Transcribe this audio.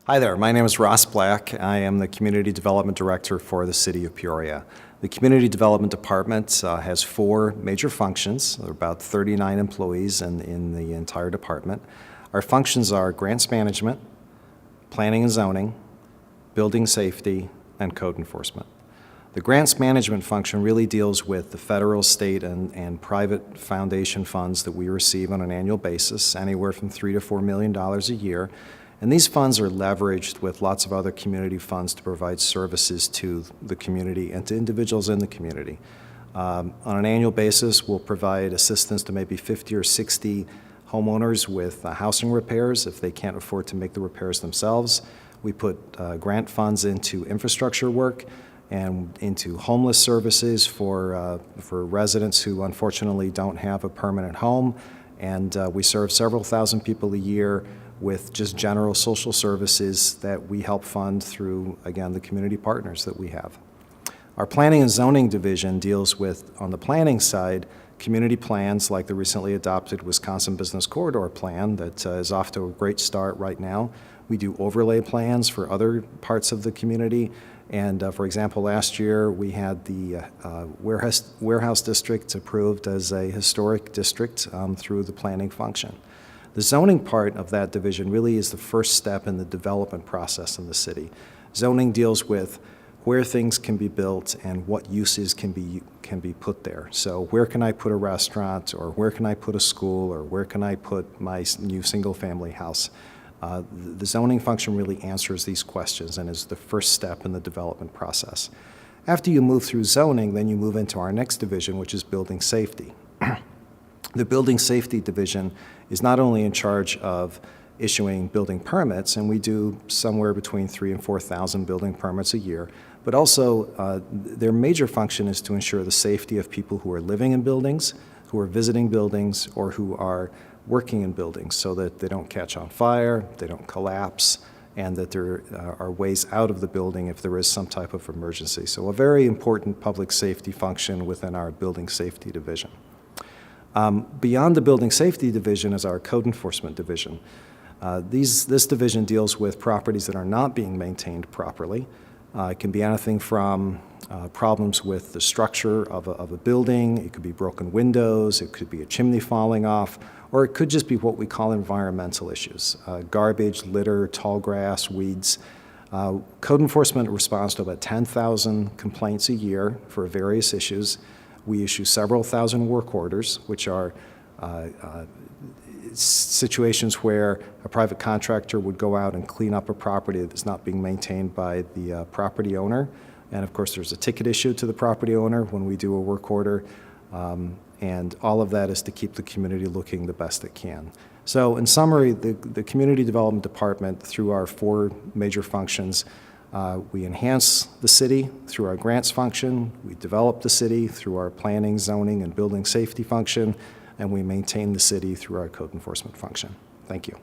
Hi there, my name is Ross Black. I am the Community Development Director for the City of Peoria. The Community Development Department has four major functions. There are about 39 employees in the entire department. Our functions are grants management, planning and zoning, building safety, and code enforcement. The grants management function really deals with the federal, state, and private foundation funds that we receive on an annual basis, anywhere from $3 to $4 million a year. And these funds are leveraged with lots of other community funds to provide services to the community and to individuals in the community. On an annual basis, we'll provide assistance to maybe 50 or 60 homeowners with housing repairs if they can't afford to make the repairs themselves. We put grant funds into infrastructure work and into homeless services for residents who unfortunately don't have a permanent home. And we serve several thousand people a year with just general social services that we help fund through, again, the community partners that we have. Our planning and zoning division deals with, on the planning side, community plans like the recently adopted Wisconsin Business Corridor Plan that is off to a great start right now. We do overlay plans for other parts of the community. And for example, last year we had the warehouse district approved as a historic district through the planning function. The zoning part of that division really is the first step in the development process in the city. Zoning deals with where things can be built and what uses can be put there. So where can I put a restaurant, or where can I put a school, or where can I put my new single-family house? The zoning function really answers these questions and is the first step in the development process. After you move through zoning, then you move into our next division, which is building safety. The building safety division is not only in charge of issuing building permits, and we do somewhere between 3,000 and 4,000 building permits a year, but also their major function is to ensure the safety of people who are living in buildings, who are visiting buildings, or who are working in buildings, so that they don't catch on fire, they don't collapse, and that there are ways out of the building if there is some type of emergency. So a very important public safety function within our building safety division. Beyond the building safety division is our code enforcement division. This division deals with properties that are not being maintained properly. It can be anything from problems with the structure of a building, it could be broken windows, it could be a chimney falling off, or it could just be what we call environmental issues, garbage, litter, tall grass, weeds. Code enforcement responds to about 10,000 complaints a year for various issues. We issue several thousand work orders, which are situations where a private contractor would go out and clean up a property that is not being maintained by the property owner. And of course, there's a ticket issued to the property owner when we do a work order. And all of that is to keep the community looking the best it can. So in summary, the Community Development Department, through our four major functions, we enhance the city through our grants function, we develop the city through our planning, zoning, and building safety function, and we maintain the city through our code enforcement function. Thank you.